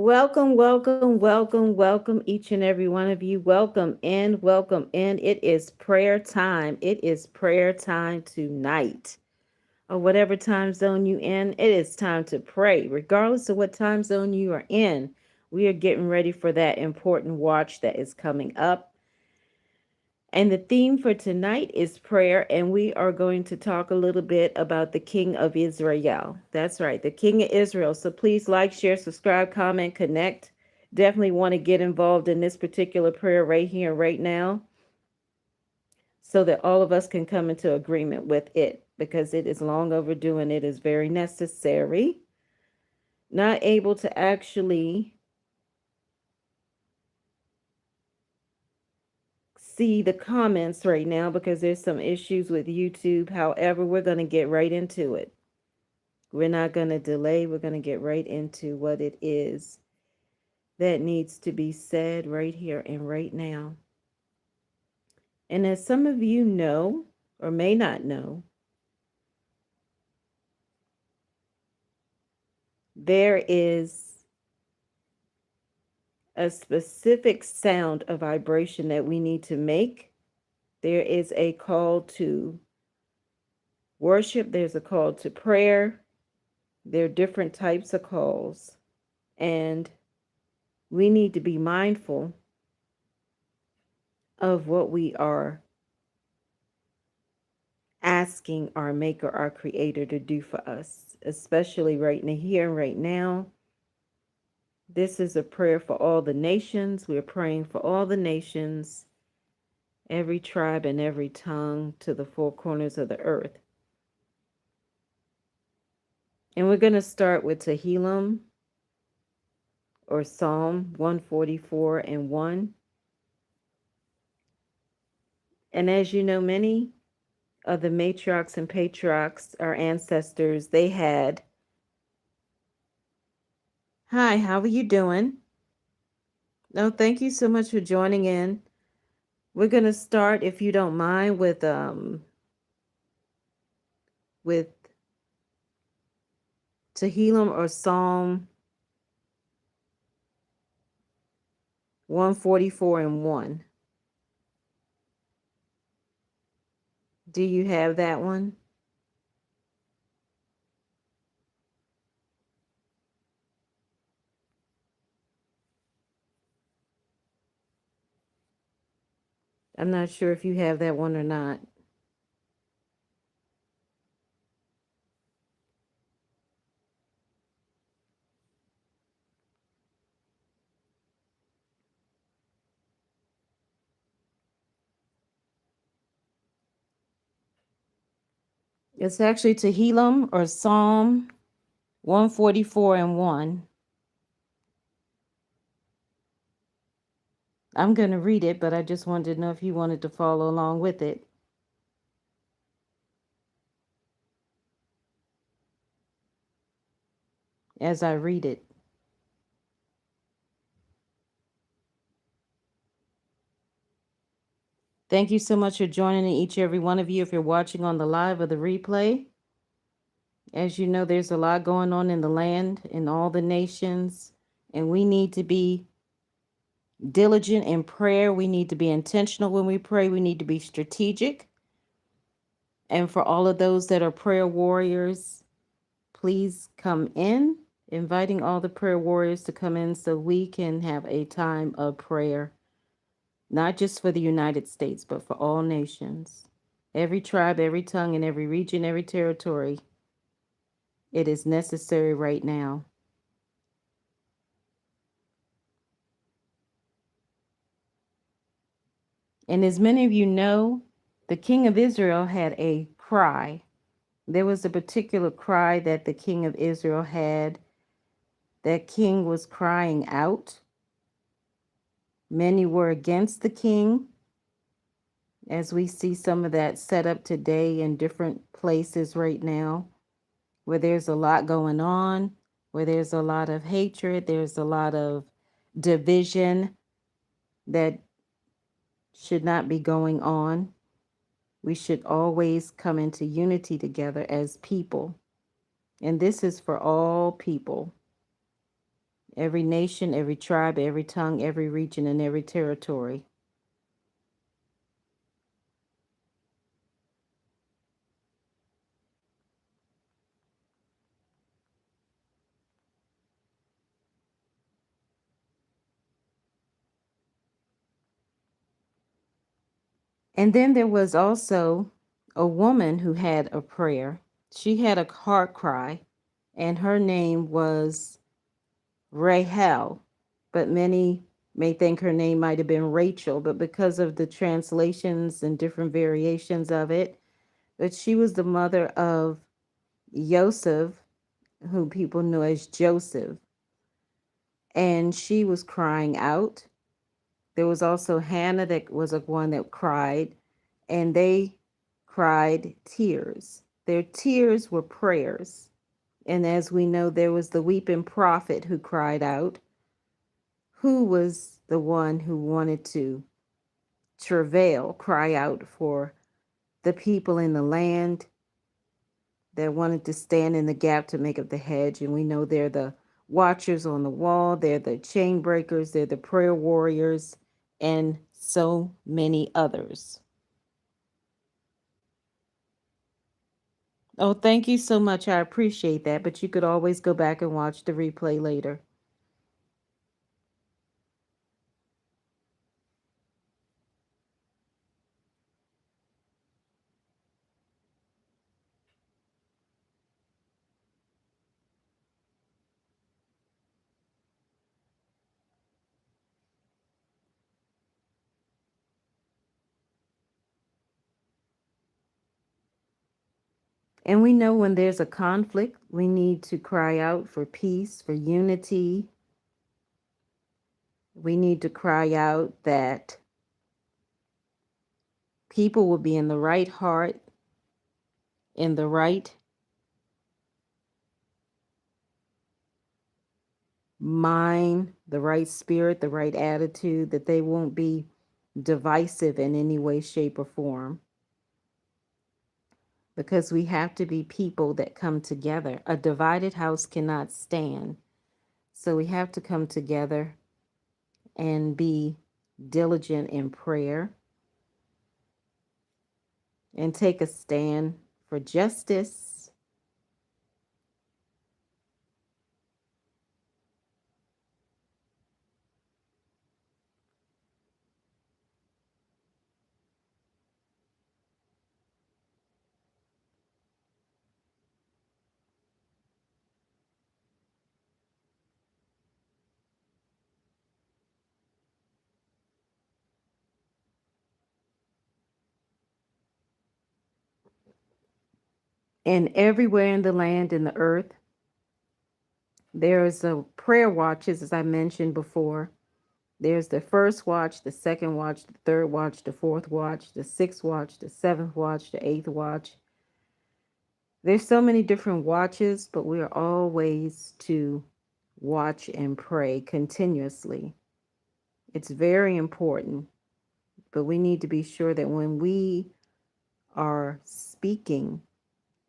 Welcome, welcome, welcome, welcome, each and every one of you. Welcome in, welcome in. It is prayer time. It is prayer time tonight. Or whatever time zone you in, it is time to pray. Regardless of what time zone you are in, we are getting ready for that important watch that is coming up. And the theme for tonight is prayer, and we are going to talk a little bit about the King of Israel. That's right, the King of Israel. So please like, share, subscribe, comment, connect. Definitely want to get involved in this particular prayer right here and right now so that all of us can come into agreement with it, because it is long overdue and it is very necessary. Not able to actually see the comments right now because there's some issues with YouTube. However, we're going to get right into it. We're not going to delay. We're going to get right into what it is that needs to be said right here and right now. And as some of you know, or may not know, there is a specific sound of vibration that we need to make. There is a call to worship, there's a call to prayer. There are different types of calls. And we need to be mindful of what we are asking our Maker, our Creator, to do for us, especially right now, here and right now. This is a prayer for all the nations. We're praying for all the nations, every tribe and every tongue to the four corners of the earth. And we're going to start with TEHILLIM, or Psalm 144 and 1. And as you know, many of the matriarchs and patriarchs, our ancestors, they had. Hi, how are you doing? No, thank you so much for joining in. We're going to start, if you don't mind, with TEHILLIM, or Psalm 144 and 1. Do you have that one? I'm not sure if you have that one or not. It's actually TEHILLIM, or Psalm 144 and 1. I'm going to read it, but I just wanted to know if you wanted to follow along with it as I read it. Thank you so much for joining each and every one of you if you're watching on the live or the replay. As you know, there's a lot going on in the land, in all the nations, and we need to be diligent in prayer. We need to be intentional when we pray. We need to be strategic. And for all of those that are prayer warriors, please come in, inviting all the prayer warriors to come in so we can have a time of prayer, not just for the United States, but for all nations, every tribe, every tongue, and every region, every territory. It is necessary right now. And as many of you know, the king of Israel had a cry. There was a particular cry that the king of Israel had. That king was crying out. Many were against the king, as we see some of that set up today in different places right now, where there's a lot going on, where there's a lot of hatred, there's a lot of division that should not be going on. We should always come into unity together as people. And this is for all people, every nation, every tribe, every tongue, every region, and every territory. And then there was also a woman who had a prayer. She had a heart cry, and her name was Rahel, but many may think her name might have been Rachel, but because of the translations and different variations of it, but she was the mother of Joseph, whom people know as Joseph, and she was crying out. There was also Hannah, that was a one that cried, and they cried tears. Their tears were prayers. And as we know, there was the weeping prophet who cried out, who was the one who wanted to travail, cry out for the people in the land, that wanted to stand in the gap to make up the hedge. And we know they're the watchers on the wall, they're the chain breakers, they're the prayer warriors, and so many others. Oh, thank you so much. I appreciate that. But you could always go back and watch the replay later. And we know when there's a conflict, we need to cry out for peace, for unity. We need to cry out that people will be in the right heart, in the right mind, the right spirit, the right attitude, that they won't be divisive in any way, shape, or form. Because we have to be people that come together. A divided house cannot stand. So we have to come together and be diligent in prayer and take a stand for justice. And everywhere in the land, in the earth, there's a prayer watches, as I mentioned before. There's the first watch, the second watch, the third watch, the fourth watch, the sixth watch, the seventh watch, the eighth watch. There's so many different watches, but we are always to watch and pray continuously. It's very important, but we need to be sure that when we are speaking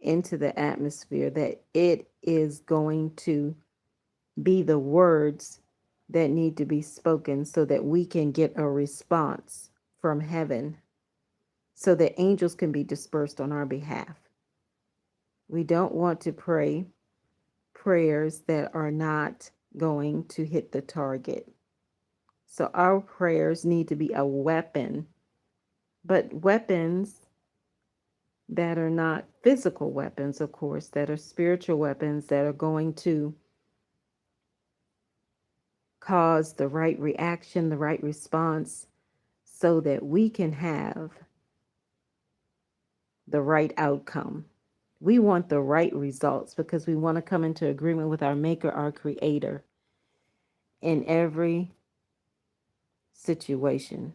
into the atmosphere, that it is going to be the words that need to be spoken so that we can get a response from heaven, so that angels can be dispersed on our behalf. We don't want to pray prayers that are not going to hit the target. So our prayers need to be a weapon, but weapons that are not physical weapons, of course, that are spiritual weapons that are going to cause the right reaction, the right response, so that we can have the right outcome. We want the right results because we want to come into agreement with our Maker, our Creator, in every situation.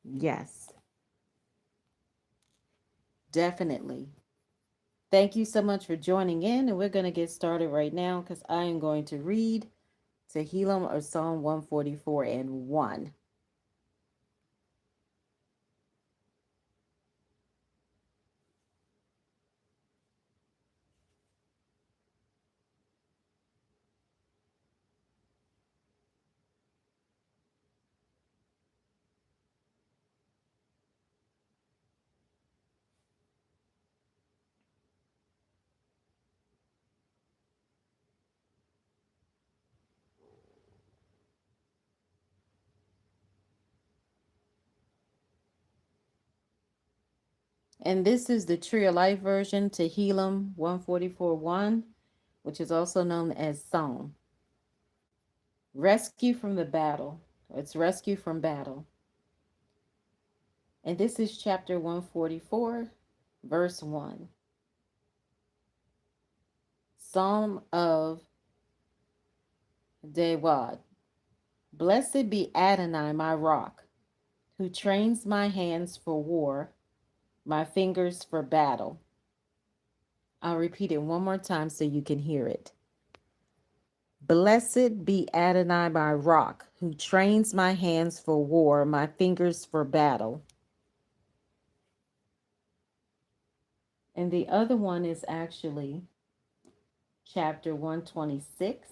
Yes, definitely. Thank you so much for joining in, and we're going to get started right now because I am going to read TEHILLIM or Psalm 144 and 1. And this is the Tree of Life version, TEHILLIM 144:1, which is also known as Psalm. Rescue from the battle. It's rescue from battle. And this is chapter 144, verse 1. Psalm of David. Blessed be Adonai, my rock, who trains my hands for war, my fingers for battle. I'll repeat it one more time so you can hear it. Blessed be Adonai, my rock, who trains my hands for war, my fingers for battle. And the other one is actually chapter 126.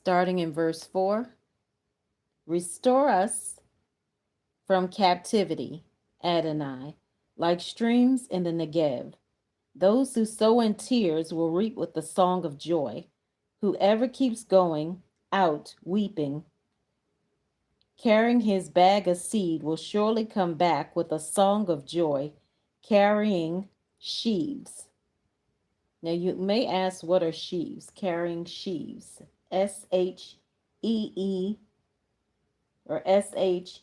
starting in verse 4. Restore us from captivity, Adonai, like streams in the Negev. Those who sow in tears will reap with the song of joy. Whoever keeps going out weeping, carrying his bag of seed, will surely come back with a song of joy, carrying sheaves. Now you may ask, what are sheaves? Carrying sheaves. SHEE or SHEAVS.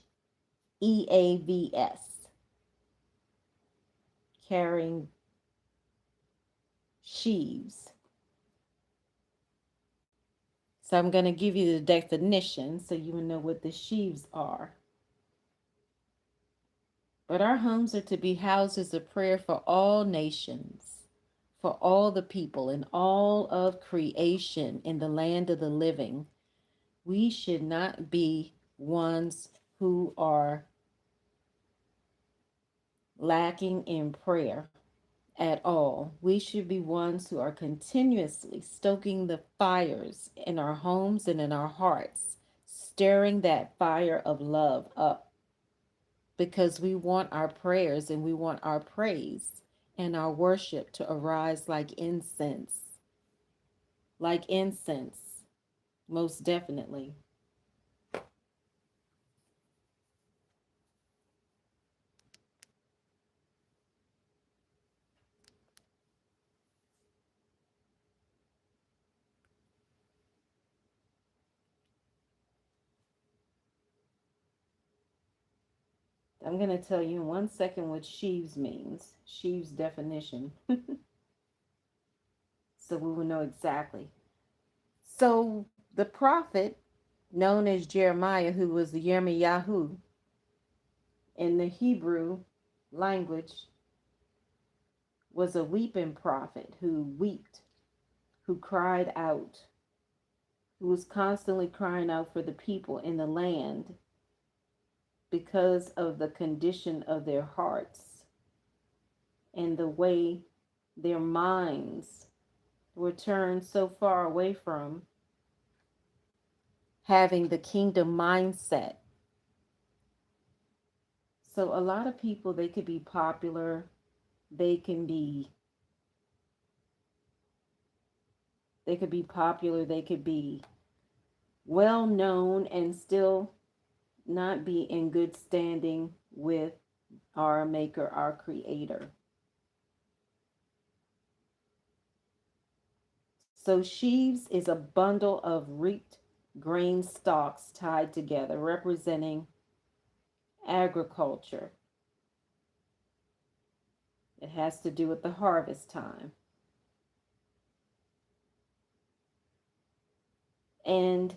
Carrying sheaves. So I'm going to give you the definition so you will know what the sheaves are. But our homes are to be houses of prayer for all nations, for all the people in all of creation in the land of the living. We should not be ones who are lacking in prayer at all. We should be ones who are continuously stoking the fires in our homes and in our hearts, stirring that fire of love up, because we want our prayers and we want our praise and our worship to arise like incense. Like incense, most definitely. I'm going to tell you in 1 second what sheaves means. Sheaves definition. So we will know exactly. So the prophet known as Jeremiah, who was the Yirmiyahu in the Hebrew language, was a weeping prophet who wept, who cried out, who was constantly crying out for the people in the land because of the condition of their hearts and the way their minds were turned so far away from having the kingdom mindset. So a lot of people, they could be popular, they can be popular, they could be well known and still not be in good standing with our maker, our creator. So sheaves is a bundle of reaped grain stalks tied together, representing agriculture. It has to do with the harvest time. And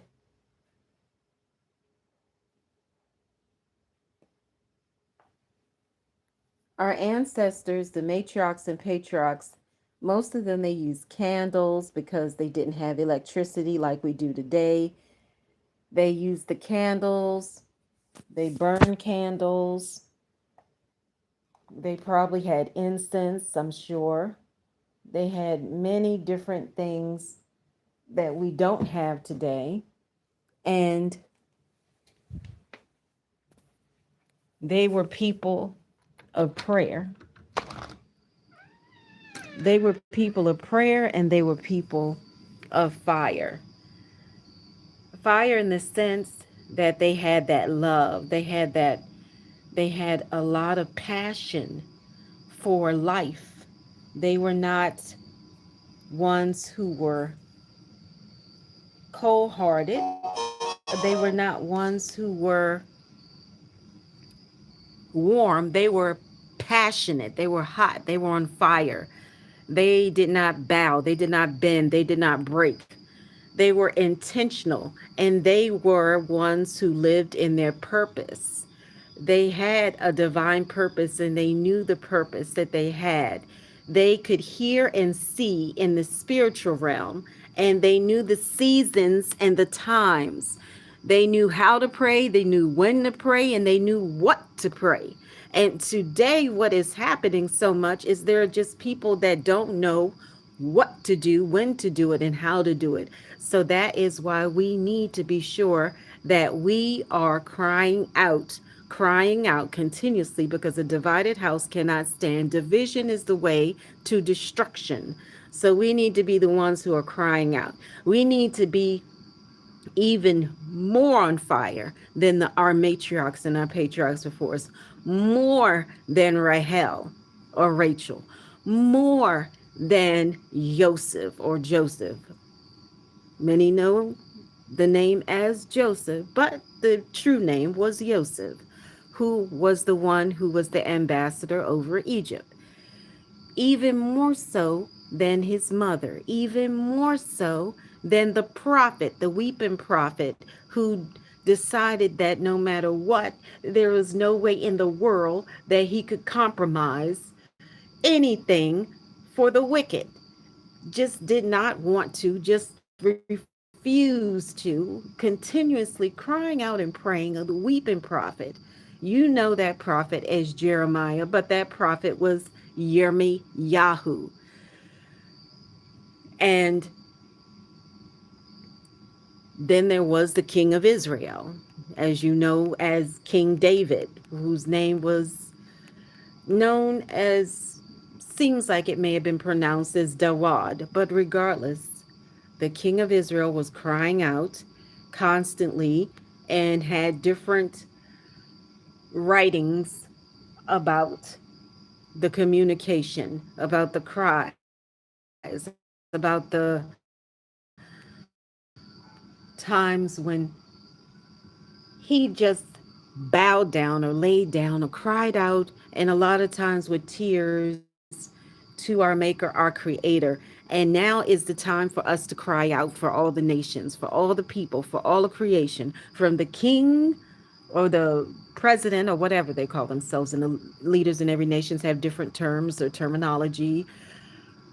our ancestors, the matriarchs and patriarchs, most of them, they used candles because they didn't have electricity like we do today. They used the candles. They burned candles. They probably had incense, I'm sure. They had many different things that we don't have today. And they were people of prayer. They were people of prayer, and they were people of fire. Fire in the sense that they had that love. They had a lot of passion for life. They were not ones who were cold-hearted. They were not ones who were warm. They were passionate. They were hot. They were on fire. They did not bow. They did not bend. They did not break. They were intentional, and they were ones who lived in their purpose. They had a divine purpose, and they knew the purpose that they had. They could hear and see in the spiritual realm, and they knew the seasons and the times. They knew how to pray, they knew when to pray, and they knew what to pray. And today, what is happening so much is there are just people that don't know what to do, when to do it, and how to do it. So that is why we need to be sure that we are crying out continuously, because a divided house cannot stand. Division is the way to destruction. So we need to be the ones who are crying out. We need to be even more on fire than our matriarchs and our patriarchs before us, more than Rahel or Rachel, more than Joseph. Many know the name as Joseph, but the true name was Joseph, who was the one who was the ambassador over Egypt. Even more so than his mother, even more so than the prophet, the weeping prophet, who decided that no matter what, there was no way in the world that he could compromise anything for the wicked. Just did not want to, just refused to, continuously crying out and praying of the weeping prophet. You know that prophet as Jeremiah, but that prophet was Yirmiyahu. And then there was the king of Israel, as you know, as King David, whose name was known as, seems like it may have been pronounced as Dawad, but regardless, the king of Israel was crying out constantly and had different writings about the communication, about the cries, about the times when he just bowed down or laid down or cried out, and a lot of times with tears, to our Maker, our Creator. And now is the time for us to cry out for all the nations, for all the people, for all of creation, from the king or the president or whatever they call themselves. And the leaders in every nation have different terms or terminology,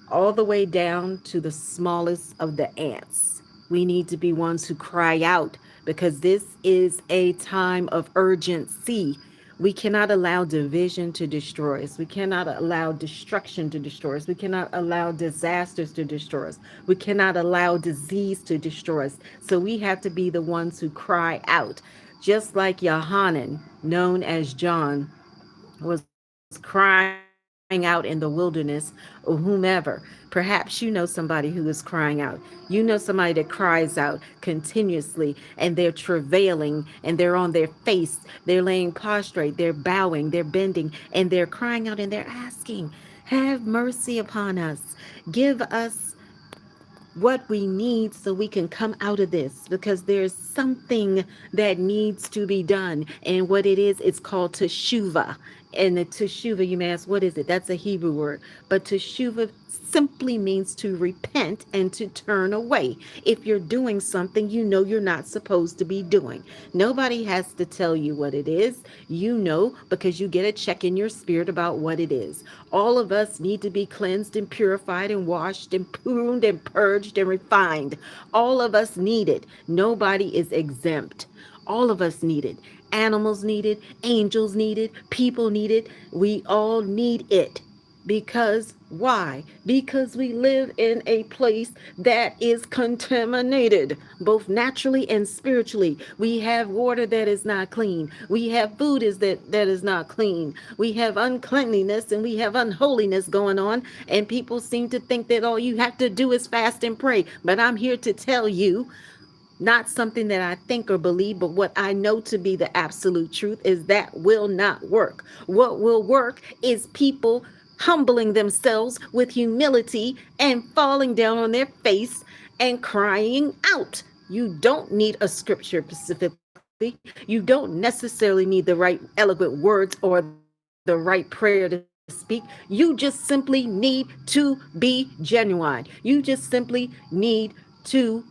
all the way down to the smallest of the ants. We need to be ones who cry out, because this is a time of urgency. We cannot allow division to destroy us. We cannot allow destruction to destroy us. We cannot allow disasters to destroy us. We cannot allow disease to destroy us. So we have to be the ones who cry out. Just like Yohanan, known as John, was crying out in the wilderness, or whomever. Perhaps you know somebody who is crying out. You know somebody that cries out continuously, and they're travailing, and they're on their face, they're laying prostrate, they're bowing, they're bending, and they're crying out and they're asking, have mercy upon us. Give us what we need so we can come out of this, because there's something that needs to be done. And what it is, it's called teshuva. And the teshuva, you may ask, what is it? That's a Hebrew word. But teshuva simply means to repent and to turn away. If you're doing something you know you're not supposed to be doing, nobody has to tell you what it is. You know, because you get a check in your spirit about what it is. All of us need to be cleansed and purified and washed and pruned and purged and refined. All of us need it. Nobody is exempt. All of us need it. Animals need it. Angels need it. People need it. We all need it. Because why? Because we live in a place that is contaminated, both naturally and spiritually. We have water that is not clean. We have food that is not clean. We have uncleanliness and we have unholiness going on. And people seem to think that all you have to do is fast and pray. But I'm here to tell you, not something that I think or believe, but what I know to be the absolute truth, is that will not work. What will work is people humbling themselves with humility and falling down on their face and crying out. You don't need a scripture specifically. You don't necessarily need the right eloquent words or the right prayer to speak. You just simply need to be genuine. You just simply need to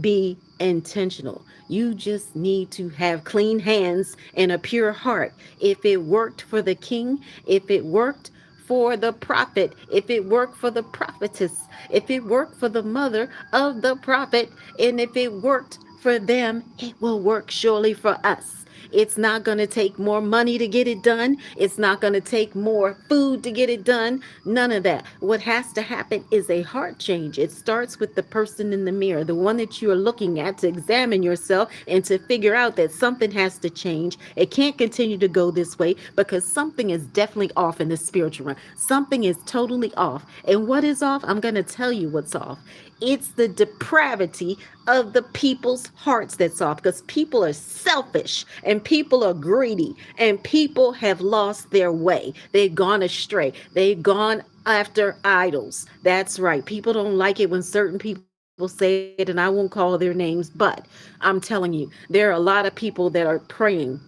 be intentional. You just need to have clean hands and a pure heart. If it worked for the king, if it worked for the prophet, if it worked for the prophetess, if it worked for the mother of the prophet, and if it worked for them, it will work surely for us. It's not going to take more money to get it done. It's not going to take more food to get it done. None of that. What has to happen is a heart change. It starts with the person in the mirror, the one that you are looking at, to examine yourself and to figure out that something has to change. It can't continue to go this way because something is definitely off in the spiritual realm. Something is totally off. And what is off? I'm going to tell you what's off. It's the depravity of the people's hearts that's off, because people are selfish and people are greedy and people have lost their way. They've gone astray. They've gone after idols. That's right. People don't like it when certain people say it, and I won't call their names, but I'm telling you, there are a lot of people that are praying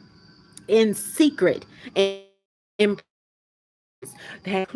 in secret and have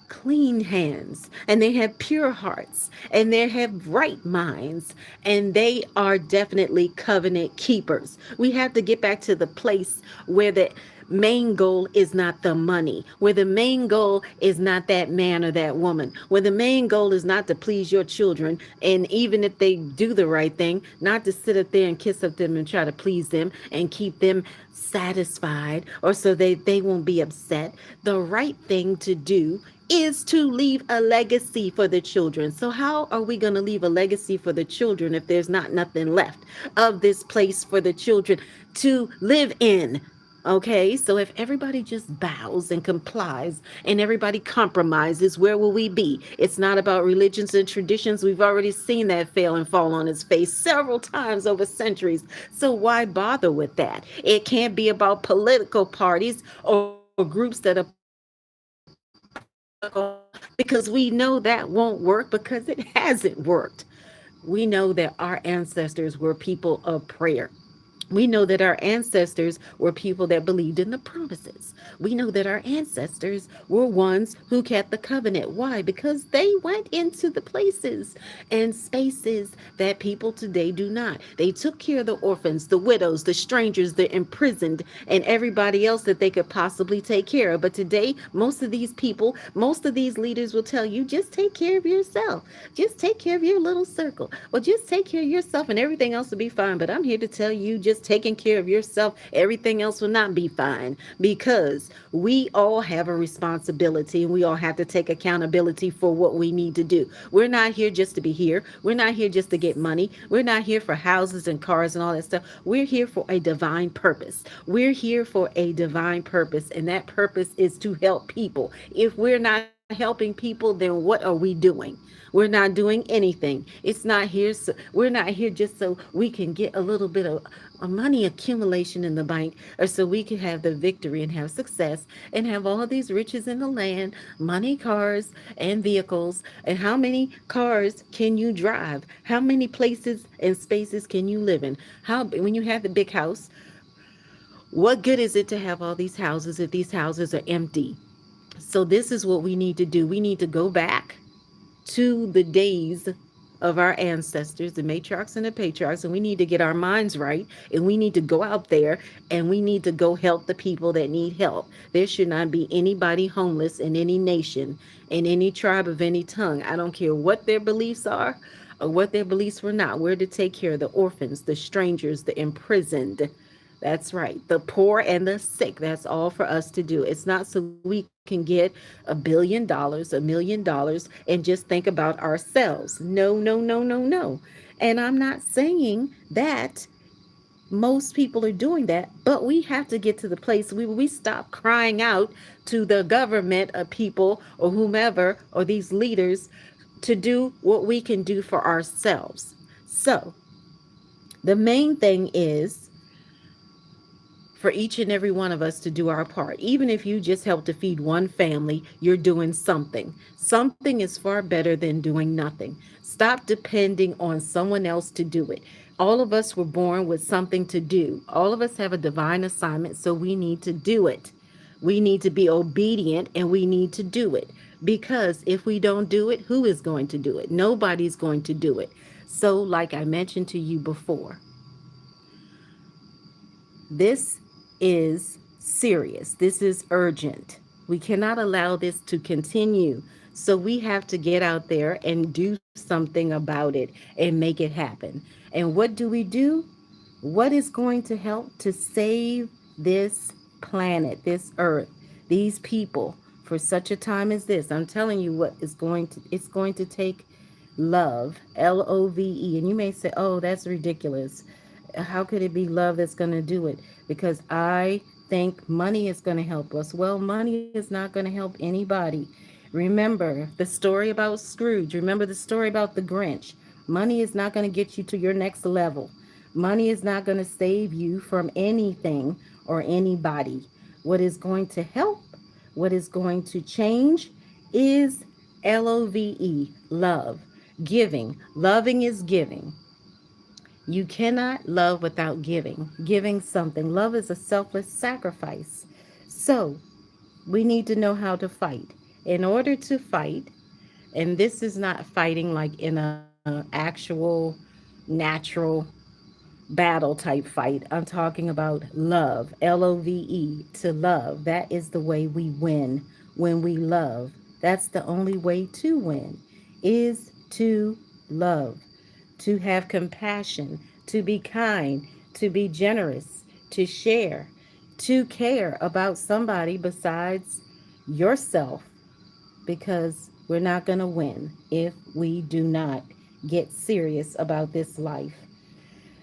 clean hands, and they have pure hearts, and they have right minds, and they are definitely covenant keepers. We have to get back to the place where the main goal is not the money, where the main goal is not that man or that woman, where the main goal is not to please your children, and even if they do the right thing, not to sit up there and kiss up them and try to please them and keep them satisfied, or so they won't be upset. The right thing to do is to leave a legacy for the children. So how are we going to leave a legacy for the children if there's not nothing left of this place for the children to live in? Okay, so if everybody just bows and complies and everybody compromises, where will we be? It's not about religions and traditions. We've already seen that fail and fall on its face several times over centuries. So why bother with that? It can't be about political parties or groups that are because we know that won't work because it hasn't worked. We know that our ancestors were people of prayer. We know that our ancestors were people that believed in the promises. We know that our ancestors were ones who kept the covenant. Why? Because they went into the places and spaces that people today do not. They took care of the orphans, the widows, the strangers, the imprisoned, and everybody else that they could possibly take care of. But today, most of these people, most of these leaders will tell you, just take care of yourself. Just take care of your little circle. Well, just take care of yourself and everything else will be fine. But I'm here to tell you, just taking care of yourself, everything else will not be fine, because we all have a responsibility and we all have to take accountability for what we need to do. We're not here just to be here. We're not here just to get money. We're not here for houses and cars and all that stuff. We're here for a divine purpose. We're here for a divine purpose, and that purpose is to help people. If we're not helping people, then what are we doing? We're not doing anything. It's not here. So we're not here just so we can get a little bit of a money accumulation in the bank, or so we can have the victory and have success and have all these riches in the land, money, cars, and vehicles. And how many cars can you drive? How many places and spaces can you live in? How, when you have the big house, what good is it to have all these houses if these houses are empty? So this is what we need to do. We need to go back to the days of our ancestors, the matriarchs and the patriarchs, and we need to get our minds right, and we need to go out there and we need to go help the people that need help. There should not be anybody homeless in any nation, in any tribe of any tongue. I don't care what their beliefs are or what their beliefs were not. We're to take care of the orphans, the strangers, the imprisoned. That's right. The poor and the sick. That's all for us to do. It's not so we can get $1 billion, $1 million, and just think about ourselves. No, no, no, no, no. And I'm not saying that most people are doing that, but we have to get to the place where we stop crying out to the government or people or whomever or these leaders to do what we can do for ourselves. So the main thing is for each and every one of us to do our part. Even if you just help to feed one family, you're doing something. Something is far better than doing nothing. Stop depending on someone else to do it. All of us were born with something to do. All of us have a divine assignment, so we need to do it. We need to be obedient and we need to do it. Because if we don't do it, who is going to do it? Nobody's going to do it. So, like I mentioned to you before, this is serious. This is urgent. We cannot allow this to continue. So we have to get out there and do something about it and make it happen. And what do? What is going to help to save this planet, this earth, these people for such a time as this? I'm telling you what is going to, it's going to take love, Love. And you may say, oh, that's ridiculous. How could it be love that's going to do it? Because I think money is going to help us. Well, money is not going to help anybody. Remember the story about Scrooge. Remember the story about the Grinch. Money is not going to get you to your next level. Money is not going to save you from anything or anybody. What is going to help, what is going to change is love, giving. Loving is giving. You cannot love without giving something. Love is a selfless sacrifice. So we need to know how to fight. In order to fight, and this is not fighting like in a actual natural battle type fight. I'm talking about love, Love, to love. That is the way we win when we love. That's the only way to win is to love, to have compassion, to be kind, to be generous, to share, to care about somebody besides yourself because we're not going to win if we do not get serious about this life.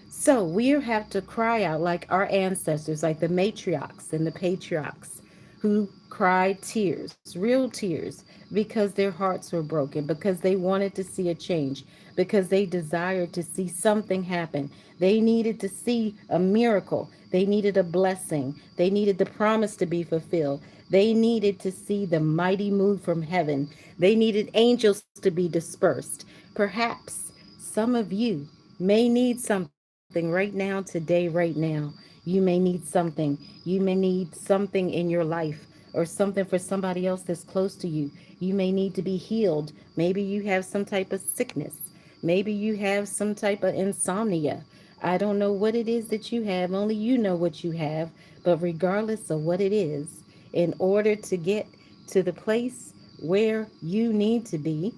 So we have to cry out like our ancestors, like the matriarchs and the patriarchs who cried tears, real tears, because their hearts were broken, because they wanted to see a change, because they desired to see something happen. They needed to see a miracle. They needed a blessing. They needed the promise to be fulfilled. They needed to see the mighty move from heaven. They needed angels to be dispersed. Perhaps some of you may need something right now, today, right now. You may need something. You may need something in your life or something for somebody else that's close to you. You may need to be healed. Maybe you have some type of sickness. Maybe you have some type of insomnia. I don't know what it is that you have. Only you know what you have. But regardless of what it is, in order to get to the place where you need to be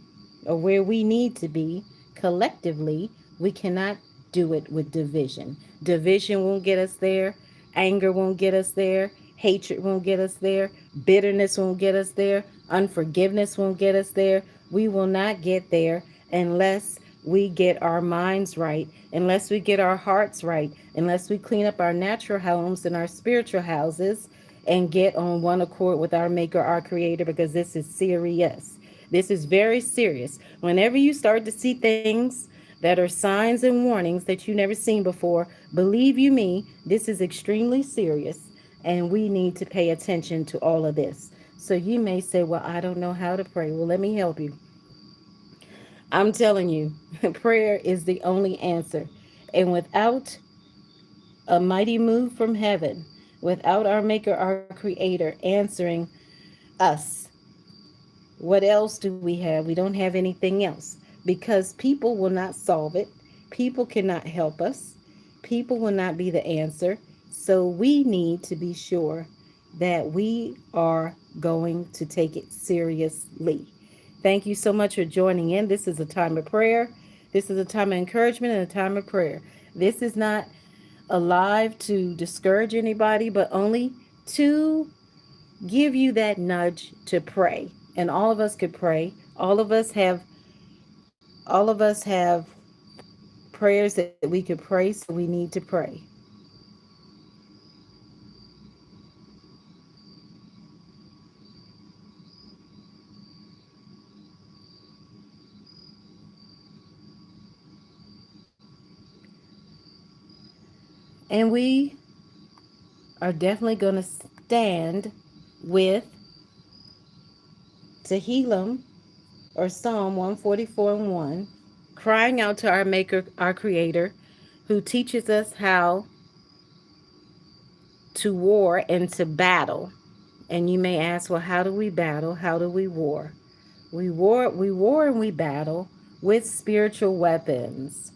or where we need to be collectively, we cannot do it with division. Division won't get us there. Anger won't get us there. Hatred won't get us there. Bitterness won't get us there. Unforgiveness won't get us there. We will not get there unless we get our minds right, unless we get our hearts right, unless we clean up our natural homes and our spiritual houses and get on one accord with our Maker, our Creator, because this is serious. This is very serious. Whenever you start to see things that are signs and warnings that you never seen before, believe you me, this is extremely serious and we need to pay attention to all of this. So you may say, well, I don't know how to pray. Well, let me help you. I'm telling you, prayer is the only answer. And without a mighty move from heaven, without our Maker, our Creator answering us, what else do we have? We don't have anything else because people will not solve it. People cannot help us. People will not be the answer. So we need to be sure that we are going to take it seriously. Thank you so much for joining in. This is a time of prayer. This is a time of encouragement and a time of prayer. This is not alive to discourage anybody, but only to give you that nudge to pray. And all of us could pray. All of us have prayers that we could pray, so we need to pray. And we are definitely going to stand with TEHILLIM or Psalm 144 and 1, crying out to our Maker, our Creator, who teaches us how to war and to battle. And you may ask, well, how do we battle? How do we war? We war and we battle with spiritual weapons.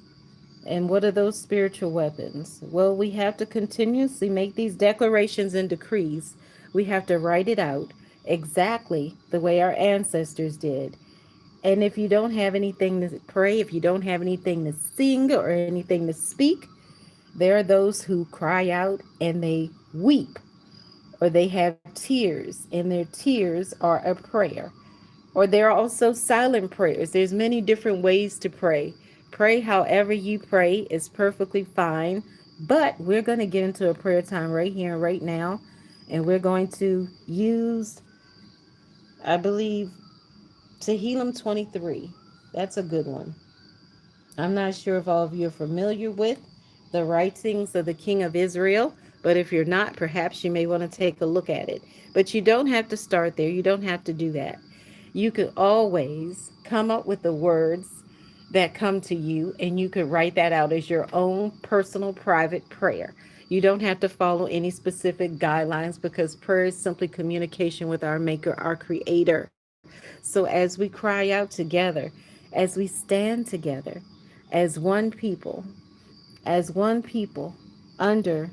And what are those spiritual weapons? Well, we have to continuously make these declarations and decrees. We have to write it out exactly the way our ancestors did. And if you don't have anything to pray, if you don't have anything to sing or anything to speak, There are those who cry out and they weep, or they have tears and their tears are a prayer. Or there are also silent prayers. There's many different ways to pray. Pray however you pray is perfectly fine. But we're going to get into a prayer time right here and right now. And we're going to use, I believe, TEHILLIM 23. That's a good one. I'm not sure if all of you are familiar with the writings of the King of Israel, but if you're not, perhaps you may want to take a look at it. But you don't have to start there. You don't have to do that. You could always come up with the words that come to you, and you could write that out as your own personal private prayer. You don't have to follow any specific guidelines because prayer is simply communication with our Maker, our Creator. So as we cry out together, as we stand together, as one people, under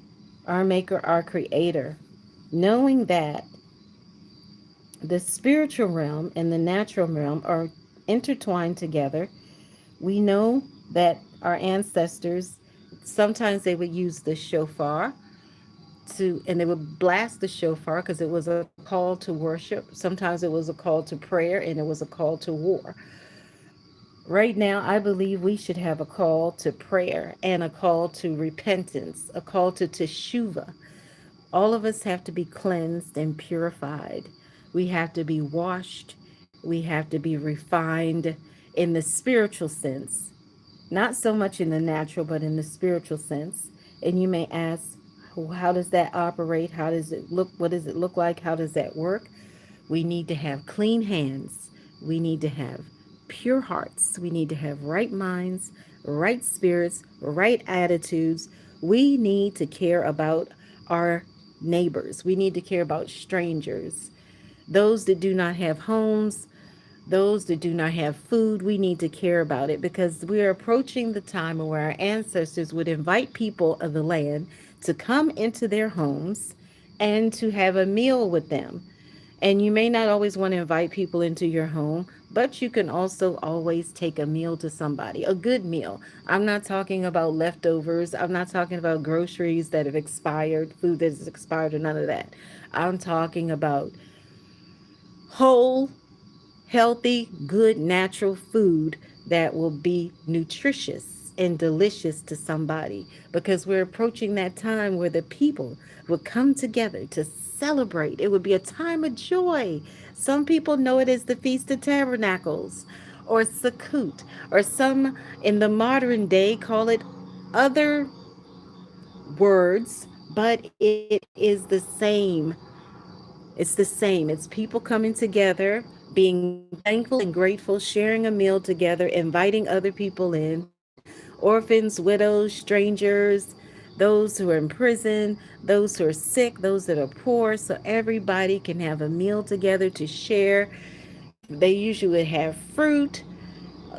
our Maker, our Creator, knowing that the spiritual realm and the natural realm are intertwined together. We know that our ancestors, sometimes they would use the shofar and they would blast the shofar because it was a call to worship. Sometimes it was a call to prayer and it was a call to war. Right now, I believe we should have a call to prayer and a call to repentance, a call to teshuvah. All of us have to be cleansed and purified. We have to be washed. We have to be refined in the spiritual sense, not so much in the natural, but in the spiritual sense. And you may ask, how does that operate? How does it look? What does it look like? How does that work? We need to have clean hands. We need to have pure hearts. We need to have right minds, right spirits, right attitudes. We need to care about our neighbors. We need to care about strangers. Those that do not have homes, those that do not have food, we need to care about it because we are approaching the time where our ancestors would invite people of the land to come into their homes and to have a meal with them. And you may not always want to invite people into your home, but you can also always take a meal to somebody, a good meal. I'm not talking about leftovers. I'm not talking about groceries that have expired, food that has expired, or none of that. I'm talking about whole, healthy, good, natural food that will be nutritious and delicious to somebody because we're approaching that time where the people will come together to celebrate. It would be a time of joy. Some people know it as the Feast of Tabernacles or Sukkot, or some in the modern day call it other words, but it is the same. It's the same. It's people coming together, being thankful and grateful, sharing a meal together, inviting other people in, orphans, widows, strangers, those who are in prison, those who are sick, those that are poor, so everybody can have a meal together to share. They usually would have fruit.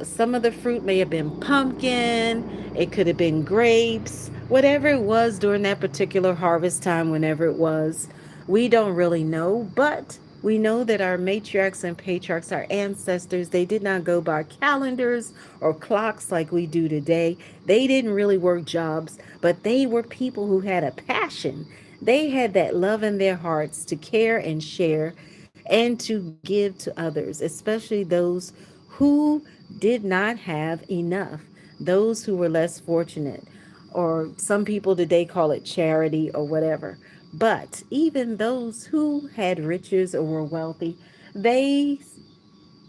Some of the fruit may have been pumpkin, it could have been grapes, whatever it was during that particular harvest time, whenever it was. We don't really know, but we know that our matriarchs and patriarchs, our ancestors, they did not go by calendars or clocks like we do today. They didn't really work jobs, but they were people who had a passion. They had that love in their hearts to care and share and to give to others, especially those who did not have enough, those who were less fortunate, or some people today call it charity or whatever. But even those who had riches or were wealthy, they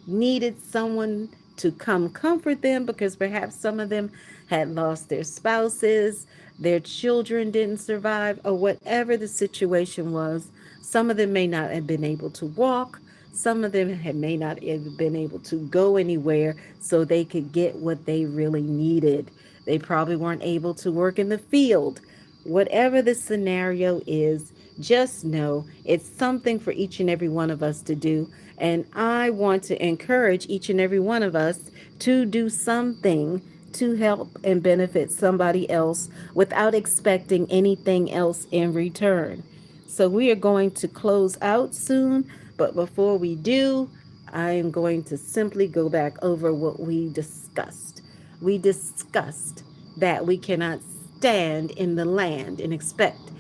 needed someone to come comfort them because perhaps some of them had lost their spouses, their children didn't survive, or whatever the situation was. Some of them may not have been able to walk. Some of them may not have been able to go anywhere so they could get what they really needed. They probably weren't able to work in the field. Whatever the scenario is, just know it's something for each and every one of us to do. And I want to encourage each and every one of us to do something to help and benefit somebody else without expecting anything else in return. So we are going to close out soon, but before we do, I am going to simply go back over what we discussed. We discussed that we cannot stand in the land and expect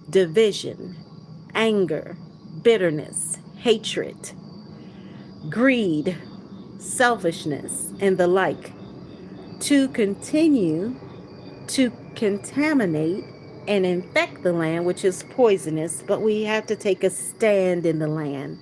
division, anger, bitterness, hatred, greed, selfishness, and the like to continue to contaminate and infect the land, which is poisonous, but we have to take a stand in the land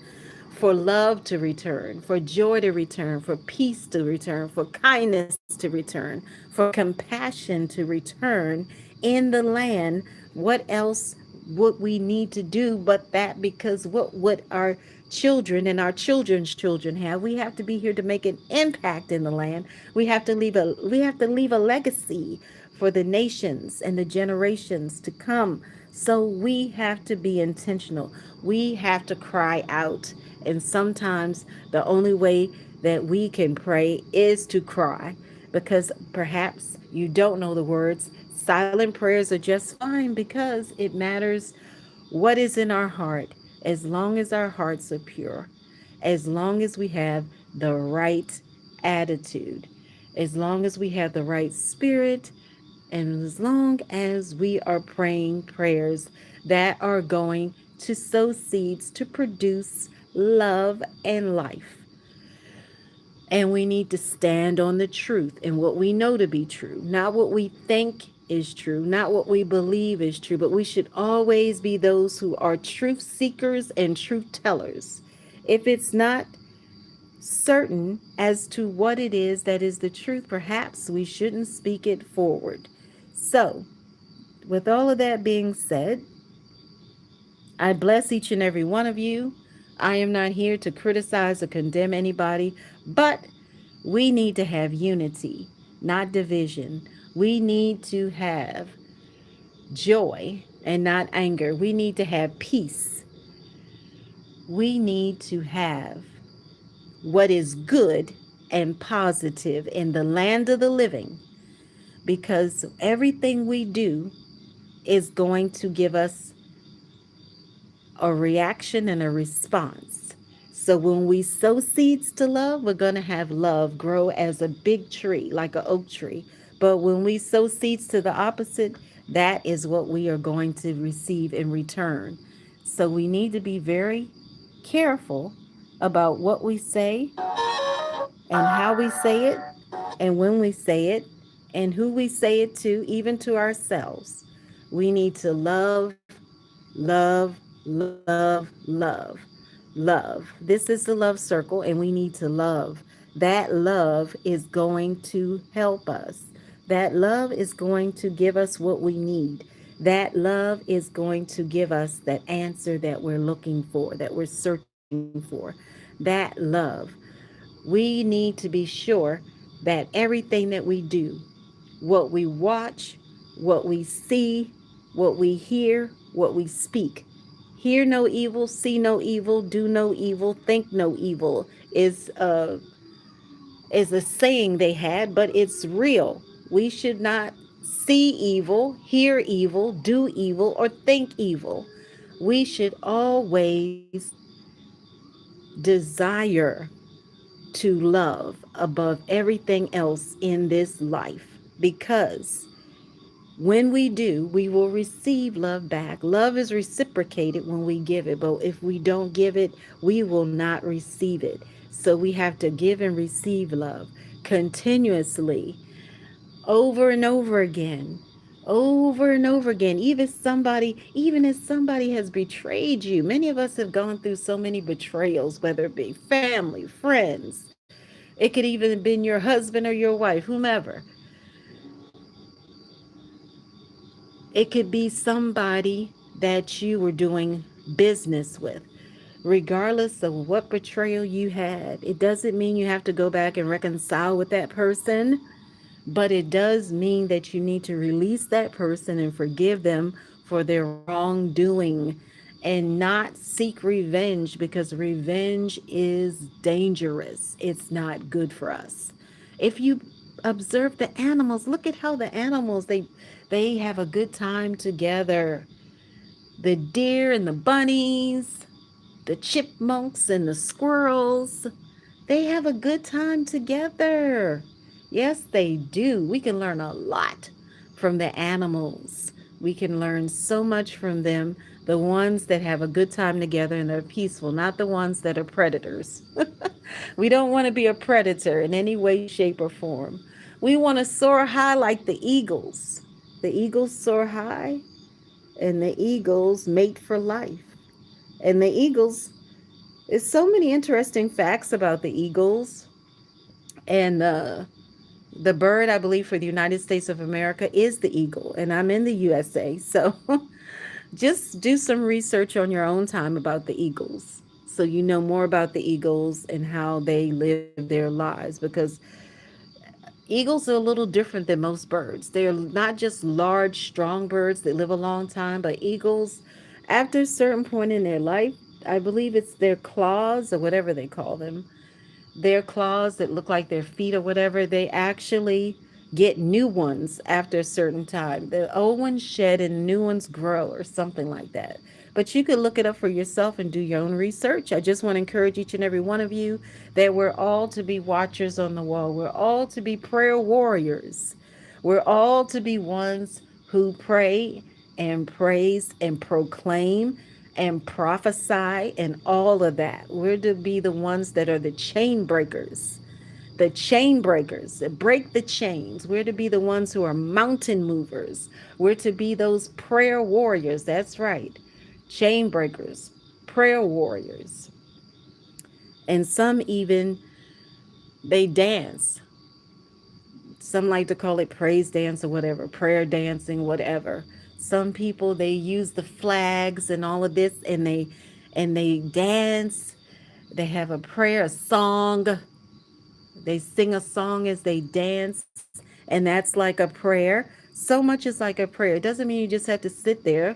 for love to return, for joy to return, for peace to return, for kindness to return, for compassion to return in the land. What else would we need to do but that? Because what would our children and our children's children have? We have to be here to make an impact in the land. We have to leave a legacy for the nations and the generations to come. So we have to be intentional. We have to cry out. And sometimes the only way that we can pray is to cry, because perhaps you don't know the words. Silent prayers are just fine because it matters what is in our heart, as long as our hearts are pure, as long as we have the right attitude, as long as we have the right spirit, and as long as we are praying prayers that are going to sow seeds to produce love and life. And we need to stand on the truth and what we know to be true, not what we think is true, not what we believe is true, but we should always be those who are truth seekers and truth tellers. If it's not certain as to what it is that is the truth, perhaps we shouldn't speak it forward. So, with all of that being said, I bless each and every one of you. I am not here to criticize or condemn anybody, but we need to have unity, not division. We need to have joy and not anger. We need to have peace. We need to have what is good and positive in the land of the living, because everything we do is going to give us a reaction and a response. So when we sow seeds to love, we're going to have love grow as a big tree, like an oak tree. But when we sow seeds to the opposite, that is what we are going to receive in return. So we need to be very careful about what we say and how we say it and when we say it and who we say it to, even to ourselves. We need to love, love, love, love, love. This is the love circle, and we need to love. That love is going to help us. That love is going to give us what we need. That love is going to give us that answer that we're looking for, that we're searching for. That love. We need to be sure that everything that we do, what we watch, what we see, what we hear, what we speak. Hear no evil, see no evil, do no evil, think no evil is a saying they had, but it's real. We should not see evil, hear evil, do evil, or think evil. We should always desire to love above everything else in this life, because when we do, we will receive love back. Love is reciprocated when we give it, but if we don't give it, we will not receive it. So we have to give and receive love continuously, over and over again. Over and over again. Even if somebody has betrayed you, many of us have gone through so many betrayals, whether it be family, friends. It could even have been your husband or your wife, whomever. It could be somebody that you were doing business with. Regardless of what betrayal you had, it doesn't mean you have to go back and reconcile with that person, but it does mean that you need to release that person and forgive them for their wrongdoing and not seek revenge, because revenge is dangerous. It's not good for us. If you observe the animals, look at how the animals they have a good time together. The deer and the bunnies, the chipmunks and the squirrels, they have a good time together. Yes, they do. We can learn a lot from the animals. We can learn so much from them, the ones that have a good time together and are peaceful, not the ones that are predators. We don't want to be a predator in any way, shape, or form. We want to soar high like the eagles. The eagles soar high, and the eagles mate for life. And the eagles, there's so many interesting facts about the eagles. And the bird, I believe, for the United States of America is the eagle. And I'm in the USA. So just do some research on your own time about the eagles, so you know more about the eagles and how they live their lives, because eagles are a little different than most birds. They're not just large, strong birds that live a long time, but eagles, after a certain point in their life, I believe it's their claws or whatever they call them, their claws that look like their feet or whatever, they actually get new ones after a certain time. The old ones shed and new ones grow or something like that. But you could look it up for yourself and do your own research. I just want to encourage each and every one of you that we're all to be watchers on the wall. We're all to be prayer warriors. We're all to be ones who pray and praise and proclaim and prophesy and all of that. We're to be the ones that are the chain breakers that break the chains. We're to be the ones who are mountain movers. We're to be those prayer warriors. That's right. Chain breakers, prayer warriors. And some even, they dance. Some like to call it praise dance or whatever, prayer dancing, whatever. Some people, they use the flags and all of this, and they dance. They have a prayer, a song. They sing a song as they dance, and that's like a prayer. So much is like a prayer. It doesn't mean you just have to sit there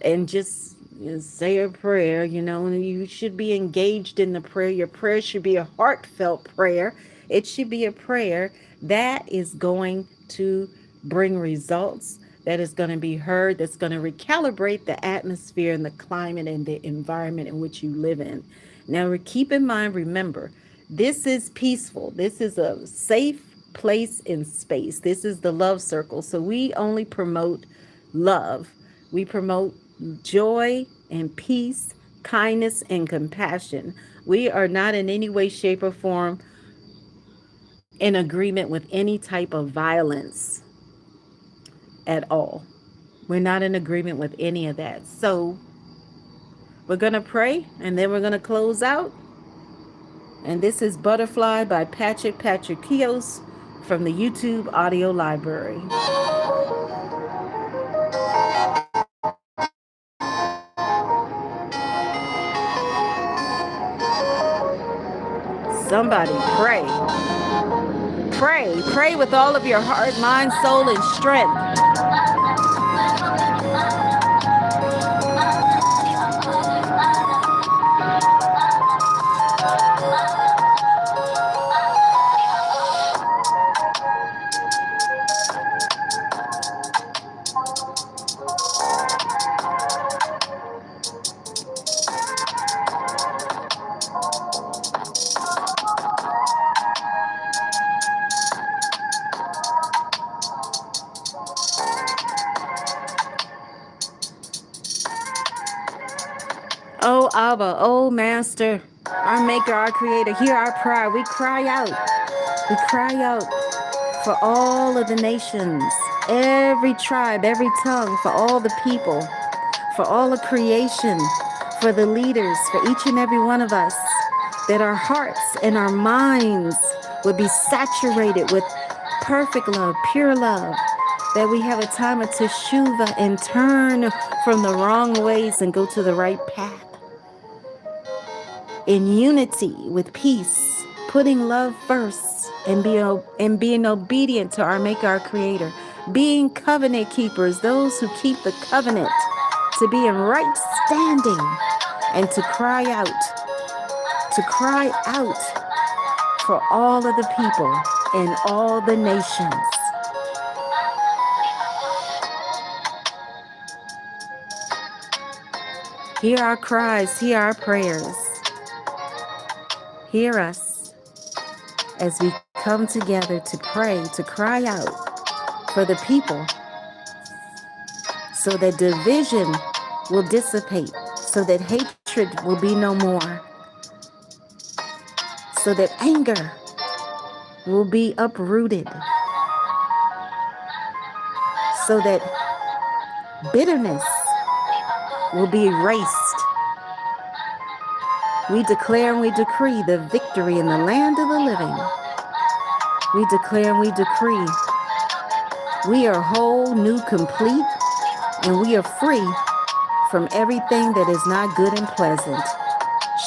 and just say a prayer. And you should be engaged in the prayer. Your prayer should be a heartfelt prayer. It should be a prayer that is going to bring results, that is going to be heard, that's going to recalibrate the atmosphere and the climate and the environment in which you live in. Now, keep in mind, remember, this is peaceful. This is a safe place in space. This is the love circle. So we only promote love. We promote joy and peace, kindness and compassion. We are not in any way, shape, or form in agreement with any type of violence at all. We're not in agreement with any of that. So we're going to pray and then we're going to close out. And this is Butterfly by Patrick Patrikios from the YouTube audio library. Somebody pray. Pray. Pray with all of your heart, mind, soul, and strength. Oh, Abba, oh, Master, our Maker, our Creator, hear our prayer. We cry out. We cry out for all of the nations, every tribe, every tongue, for all the people, for all of creation, for the leaders, for each and every one of us, that our hearts and our minds would be saturated with perfect love, pure love, that we have a time of teshuvah and turn from the wrong ways and go to the right path in unity with peace, putting love first and being obedient to our Maker, our Creator, being covenant keepers, those who keep the covenant, to be in right standing and to cry out for all of the people in all the nations. Hear our cries, hear our prayers. Hear us as we come together to pray, to cry out for the people so that division will dissipate, so that hatred will be no more, so that anger will be uprooted, so that bitterness will be erased. We declare and we decree the victory in the land of the living. We declare and we decree we are whole, new, complete, and we are free from everything that is not good and pleasant.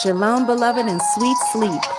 Shalom, beloved, and sweet sleep.